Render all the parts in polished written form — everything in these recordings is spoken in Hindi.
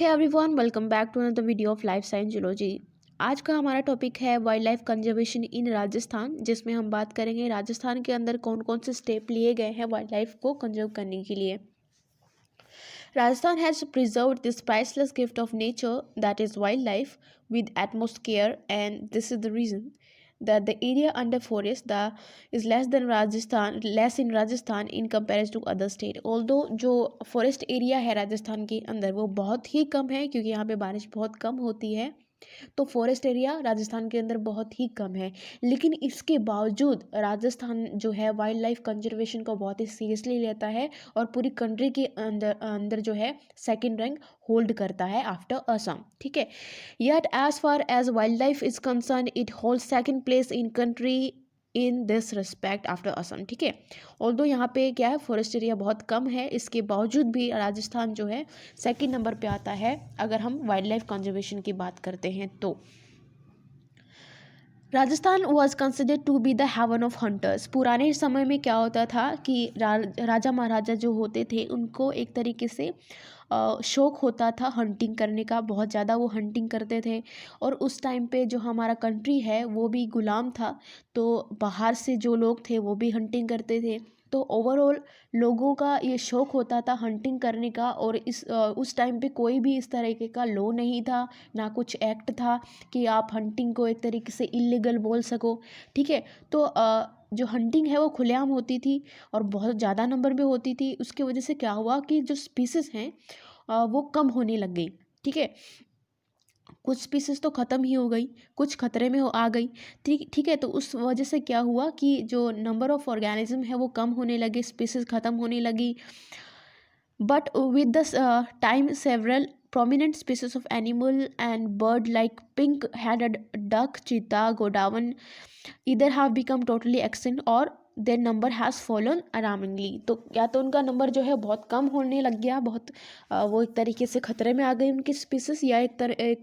Everyone, welcome back to another video of life science zoology. आज का हमारा टॉपिक है wild life conservation in Rajasthan, जिसमें हम बात करेंगे राजस्थान के अंदर कौन कौन से स्टेप लिए गए हैं वाइल्ड लाइफ को कंजर्व करने के लिए। Rajasthan has preserved this priceless gift of nature that is wild life with utmost care, and this is the reason that the area under forest is less in Rajasthan in comparison to other state. Although जो forest area है राजस्थान के अंदर वो बहुत ही कम है, क्योंकि यहाँ पे बारिश बहुत कम होती है, तो फॉरेस्ट एरिया राजस्थान के अंदर बहुत ही कम है। लेकिन इसके बावजूद राजस्थान जो है वाइल्ड लाइफ कंजर्वेशन को बहुत ही सीरियसली लेता है और पूरी कंट्री के अंदर अंदर जो है सेकंड रैंक होल्ड करता है आफ्टर असम। ठीक है, yet as far as wild life is concern it hold second place in country in this respect after Assam. ठीक है, ऑल्दो यहाँ पे क्या है, फॉरेस्ट एरिया बहुत कम है, इसके बावजूद भी राजस्थान जो है सेकंड नंबर पे आता है अगर हम वाइल्ड लाइफ कंजर्वेशन की बात करते हैं तो। Rajasthan was considered to be the haven of hunters. पुराने समय में क्या होता था कि राजा महाराजा जो होते थे उनको एक तरीके से शौक़ होता था हंटिंग करने का, बहुत ज़्यादा वो हंटिंग करते थे। और उस टाइम पे जो हमारा कंट्री है वो भी गुलाम था, तो बाहर से जो लोग थे वो भी हंटिंग करते थे। तो ओवरऑल लोगों का ये शौक़ होता था हंटिंग करने का, और उस टाइम पे कोई भी इस तरीके का लॉ नहीं था, ना कुछ एक्ट था कि आप हंटिंग को एक तरीके से इलीगल बोल सको। ठीक है, तो जो हंटिंग है वो खुलेआम होती थी और बहुत ज़्यादा नंबर में होती थी। उसकी वजह से क्या हुआ कि जो स्पीसीज़ हैं वो कम होने लग गई। ठीक है, कुछ स्पीसीज़ तो ख़त्म ही हो गई, कुछ खतरे में आ गई। ठीक है, तो उस वजह से क्या हुआ कि जो नंबर ऑफ ऑर्गेनिज्म है वो कम होने लगे, स्पीसीज़ ख़त्म होने लगी। But with the time, several prominent species of animal and bird like pink-headed duck, cheetah, godawan either have become totally extinct or their number has fallen alarmingly। तो या तो उनका नंबर जो है बहुत कम होने लग गया, बहुत वो एक तरीके से ख़तरे में आ गई उनकी स्पीसीज़, या एक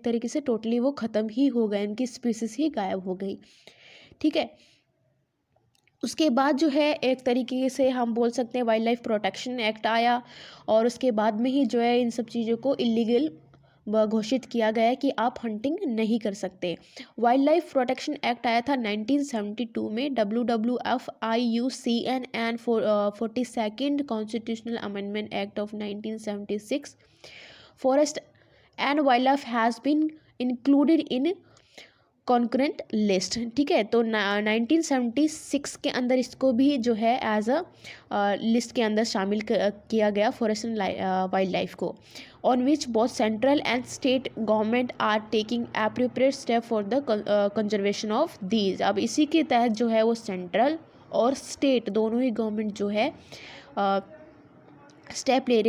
तरीके से टोटली वो ख़त्म ही हो गए, उनकी स्पीसीज़ ही गायब हो गई। ठीक है, उसके बाद जो है एक तरीके से हम बोल सकते हैं वाइल्ड लाइफ प्रोटेक्शन एक्ट आया, और उसके बाद में ही जो है इन सब चीज़ों को इलीगल घोषित किया गया कि आप हंटिंग नहीं कर सकते। वाइल्ड लाइफ प्रोटेक्शन एक्ट आया था 1972 में, WWF-IUCN and 42nd constitutional amendment act of 1976। Forest and wild life has been included in concurrent list. ठीक है, तो 1976 के अंदर इसको भी जो है एज अ लिस्ट के अंदर शामिल किया गया फॉरेस्ट एंड वाइल्ड लाइफ को, on which both central and state government are taking appropriate step for the conservation of these. अब इसी के तहत जो है वो सेंट्रल और स्टेट दोनों ही गवर्नमेंट जो है स्टेप ले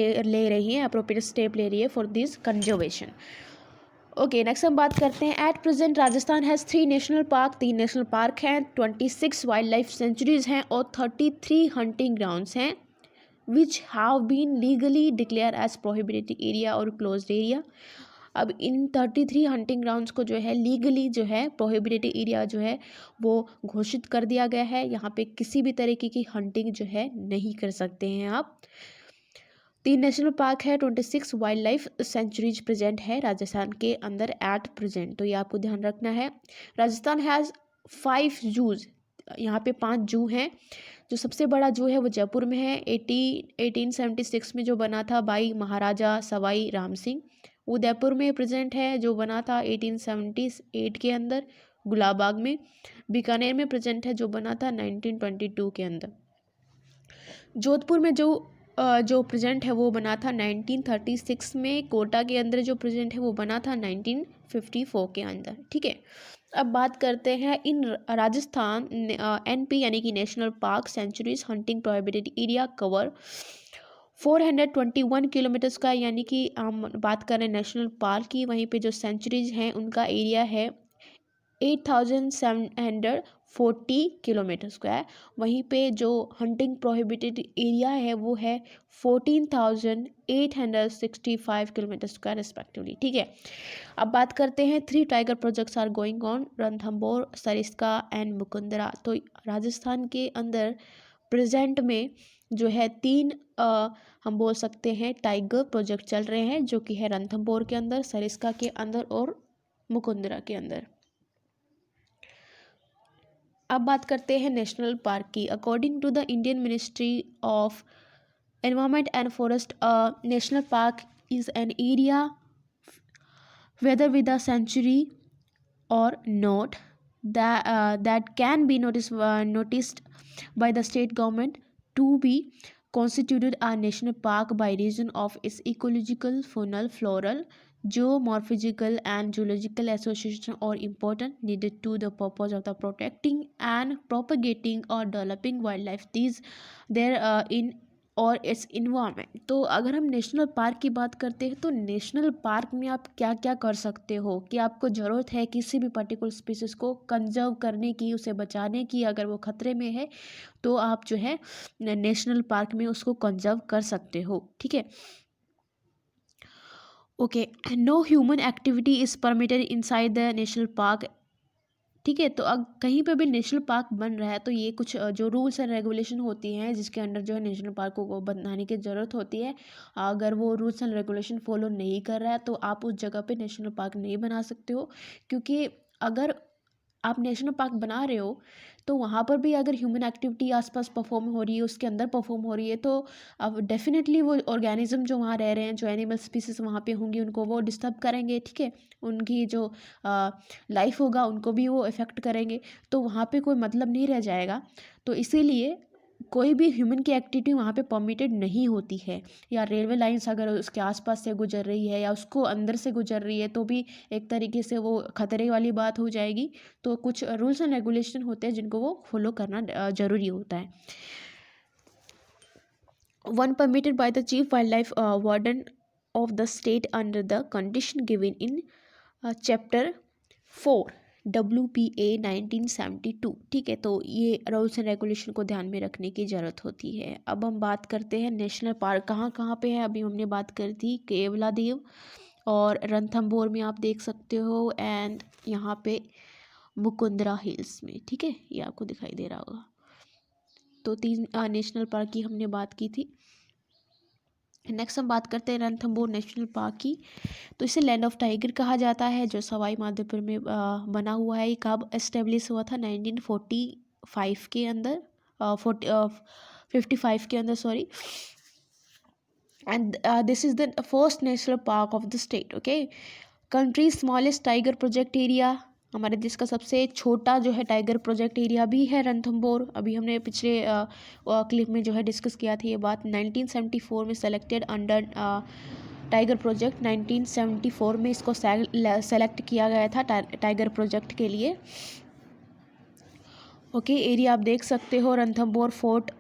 रही हैं, एप्रोप्रिएट स्टेप ले रही है for this conservation. Okay, next हम बात करते हैं। At present Rajasthan has 3 national park, 3 national park हैं, 26 वाइल्ड लाइफ सेंचुरीज हैं और 33 हंटिंग ग्राउंड्स हैं which have been legally declare as prohibited area और क्लोज्ड एरिया। अब इन 33 हंटिंग ग्राउंड्स को जो है लीगली जो है प्रोहिबिटेड एरिया जो है वो घोषित कर दिया गया है। यहाँ पे किसी भी तरीके की हंटिंग जो है नहीं कर सकते हैं आप। 3 नेशनल पार्क है, 26 वाइल्ड लाइफ सेंचुरीज प्रेजेंट है राजस्थान के अंदर एट प्रेजेंट, तो ये आपको ध्यान रखना है। राजस्थान हैज़ 5 जूज, यहाँ पे 5 जू हैं। जो सबसे बड़ा जू है वो जयपुर में है, 1876 में जो बना था बाई महाराजा सवाई राम सिंह। उदयपुर में प्रेजेंट है, जो बना था 1878 के अंदर गुलाबबाग में। बीकानेर में प्रेजेंट है, जो बना था 1922 के अंदर। जोधपुर में जो प्रेजेंट है वो बना था 1936 में। कोटा के अंदर जो प्रेजेंट है वो बना था 1954 के अंदर। ठीक है, अब बात करते हैं इन राजस्थान NP यानी कि national park sanctuaries hunting prohibited area cover 421 kilometers का, यानी कि हम बात करें नेशनल पार्क की, वहीं पे जो सेंचुरीज हैं उनका एरिया है 8740 किलोमीटर स्क्वायर। वहीं पे जो हंटिंग प्रोहिबिटेड एरिया है वो है 14,865 किलोमीटर स्क्वायर रिस्पेक्टिवली। ठीक है, अब बात करते हैं 3 tiger projects are going on, Ranthambore, Sariska and Mukundra. तो राजस्थान के अंदर प्रेजेंट में जो है 3 हम बोल सकते हैं टाइगर प्रोजेक्ट चल रहे हैं, जो कि है रणथंभौर के अंदर, सरिस्का के अंदर और मुकुंदरा के अंदर। अब बात करते हैं नेशनल पार्क की। According to the Indian ministry of environment and forest, national park is an area whether with a century or not that can be noticed by the state government to be constituted a national park by reason of its ecological, faunal, floral, geomorphological and geological association or important needed to the purpose of the protecting and propagating or developing wildlife these there in और इट्स इन्वायरमेंट। तो अगर हम नेशनल पार्क की बात करते हैं तो नेशनल पार्क में आप क्या क्या कर सकते हो कि आपको ज़रूरत है किसी भी पर्टिकुलर स्पीसीज को कंजर्व करने की, उसे बचाने की, अगर वो खतरे में है तो आप जो है नेशनल पार्क में उसको कंजर्व कर सकते हो। ठीक है, okay. No human activity is permitted inside the national park. ठीक है, तो अब कहीं पे भी नेशनल पार्क बन रहा है तो ये कुछ जो रूल्स एंड रेगुलेशन होती हैं जिसके अंडर जो है नेशनल पार्क को बनाने की ज़रूरत होती है। अगर वो रूल्स एंड रेगुलेशन फॉलो नहीं कर रहा है तो आप उस जगह पे नेशनल पार्क नहीं बना सकते हो, क्योंकि अगर आप नेशनल पार्क बना रहे हो तो वहाँ पर भी अगर ह्यूमन एक्टिविटी आसपास परफॉर्म हो रही है, उसके अंदर परफॉर्म हो रही है, तो अब डेफिनेटली वो ऑर्गेनिज्म जो वहाँ रह रहे हैं, जो एनिमल स्पीसीज वहाँ पे होंगी, उनको वो डिस्टर्ब करेंगे। ठीक है, उनकी जो लाइफ होगा उनको भी वो इफ़ेक्ट करेंगे, तो वहाँ पे कोई मतलब नहीं रह जाएगा। तो इसीलिए कोई भी ह्यूमन की एक्टिविटी वहाँ पे परमिटेड नहीं होती है। या रेलवे लाइंस अगर उसके आसपास से गुजर रही है या उसको अंदर से गुजर रही है तो भी एक तरीके से वो खतरे वाली बात हो जाएगी। तो कुछ रूल्स एंड रेगुलेशन होते हैं जिनको वो फॉलो करना ज़रूरी होता है। One permitted by the chief wild life warden of the state under the condition given in chapter 4 WPA 1972। ठीक है, तो ये रूल्स एंड रेगुलेशन को ध्यान में रखने की ज़रूरत होती है। अब हम बात करते हैं नेशनल पार्क कहाँ कहाँ पे है। अभी हमने बात करी थी केवलादेव और रणथंभौर में आप देख सकते हो, एंड यहाँ पे मुकुंदरा हिल्स में। ठीक है, ये आपको दिखाई दे रहा होगा। तो 3 नेशनल पार्क की हमने बात की थी। नेक्स्ट हम बात करते हैं रणथंभौर नेशनल पार्क की। तो इसे लैंड ऑफ टाइगर कहा जाता है, जो सवाई माधोपुर में बना हुआ है। ये कब एस्टेब्लिश हुआ था? 1945 के अंदर, 55 के अंदर, sorry. And this is the first national park of the state. Okay, country smallest tiger project area, हमारे देश का सबसे छोटा जो है टाइगर प्रोजेक्ट एरिया भी है रणथंभौर। अभी हमने पिछले क्लिप में जो है डिस्कस किया था ये बात। 1974 में सेलेक्टेड अंडर टाइगर प्रोजेक्ट, 1974 में इसको सेलेक्ट किया गया था टाइगर प्रोजेक्ट के लिए। ओके, एरिया आप देख सकते हो। रणथंभौर फोर्ट,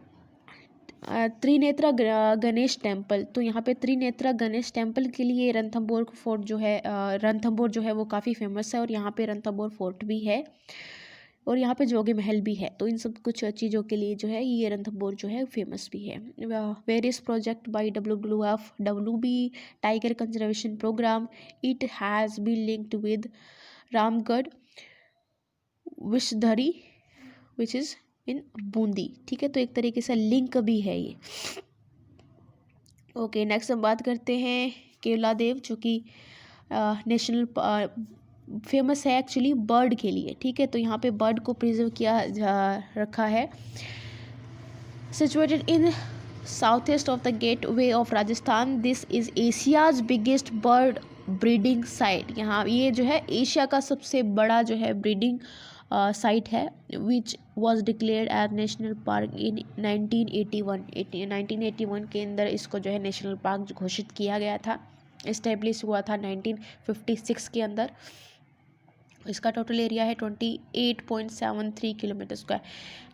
त्रिनेत्रा गणेश टेम्पल, तो यहाँ पे त्रिनेत्रा गणेश टेम्पल के लिए रणथंभौर फोर्ट जो है, रणथंभौर जो है वो काफ़ी फेमस है। और यहाँ पे रणथंभौर फोर्ट भी है और यहाँ पे जोगी महल भी है। तो इन सब कुछ चीज़ों के लिए जो है ये रणथंभौर जो है फेमस भी है। Various project by WWF tiger conservation programme, it has been linked with Ramgarh Vishdhari which is in Bundi. ठीक है, तो एक तरीके से लिंक भी है ये। ओके, नेक्स्ट हम बात करते हैं केवलादेव, जो कि नेशनल फेमस है एक्चुअली बर्ड के लिए। ठीक है, तो यहाँ पे बर्ड को प्रिजर्व किया रखा है। Situated in south east of the gateway of Rajasthan, this is Asia's biggest bird breeding site. यहाँ ये जो है एशिया का सबसे बड़ा जो है ब्रीडिंग साइट है, which was declared as national park in 1981 के अंदर इसको जो है नेशनल पार्क घोषित किया गया था। इस्टेब्लिश हुआ था 1956 के अंदर। इसका टोटल एरिया है 28.73 kilometer square.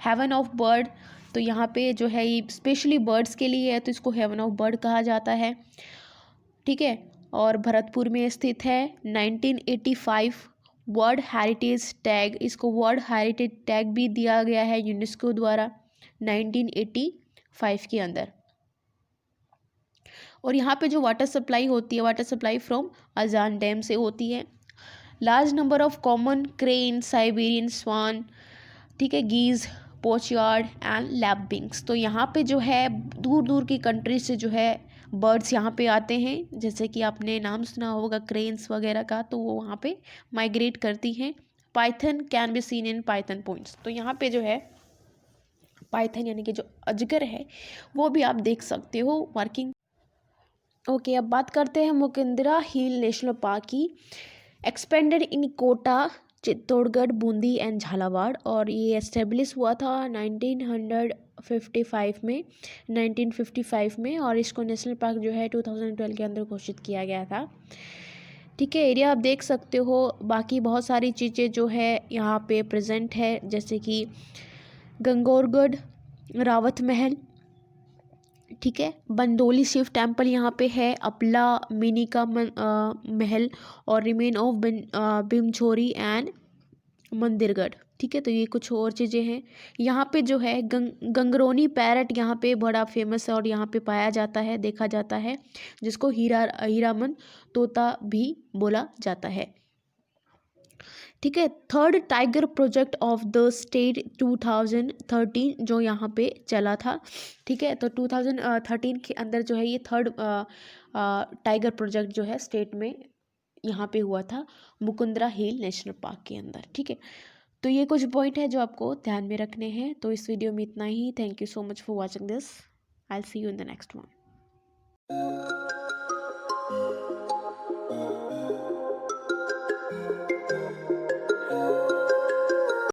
Haven of bird, तो यहाँ पे जो है ये स्पेशली बर्ड्स के लिए है, तो इसको हेवन ऑफ बर्ड कहा जाता है। ठीक है, और भरतपुर में स्थित है। 1985 वर्ल्ड हेरिटेज टैग, इसको वर्ल्ड हेरिटेज टैग भी दिया गया है यूनेस्को द्वारा 1985 के अंदर। और यहाँ पे जो वाटर सप्लाई होती है, water supply from Ajan dam से होती है। Large number of common crane, Siberian swan, ठीक है, गीज, पोचयार्ड एंड लैपिंग्स। तो यहाँ पे जो है दूर दूर की कंट्री से जो है बर्ड्स यहाँ पे आते हैं, जैसे कि आपने नाम सुना होगा क्रेन्स वगैरह का, तो वो वहाँ पे माइग्रेट करती हैं। Python can be seen in Python points. तो यहाँ पे जो है पाइथन यानी कि जो अजगर है वो भी आप देख सकते हो वर्किंग। ओके, अब बात करते हैं मुकिंद्रा हिल नेशनल पार्क की। Expanded in Kota, Chittorgarh, Bundi and Jhalawar, और ये एस्टेब्लिश हुआ था 1955 में 1955 में, और इसको नेशनल पार्क जो है 2012 के अंदर घोषित किया गया था। ठीक है, एरिया आप देख सकते हो। बाकी बहुत सारी चीज़ें जो है यहाँ पे प्रेजेंट है, जैसे कि गंगोरगढ़, रावत महल, ठीक है, बंदोली शिव टेम्पल यहाँ पे है, अपला मिनी का महल, और रिमेन ऑफ बिमछोरी एंड मंदिरगढ़। ठीक है, तो ये कुछ और चीज़ें हैं। यहाँ पे जो है गंगरोनी पैरट यहाँ पे बड़ा फेमस है और यहाँ पे पाया जाता है, देखा जाता है, जिसको हीरामन तोता भी बोला जाता है। ठीक है, third tiger project of the state 2013 जो यहाँ पे चला था। ठीक है, तो 2013 के अंदर जो है ये थर्ड टाइगर प्रोजेक्ट जो है स्टेट में यहाँ पे हुआ था, मुकुंदरा हिल नेशनल पार्क के अंदर। ठीक है, तो ये कुछ पॉइंट है जो आपको ध्यान में रखने हैं। तो इस वीडियो में इतना ही। Thank you so much for watching this. I will see you in the next one.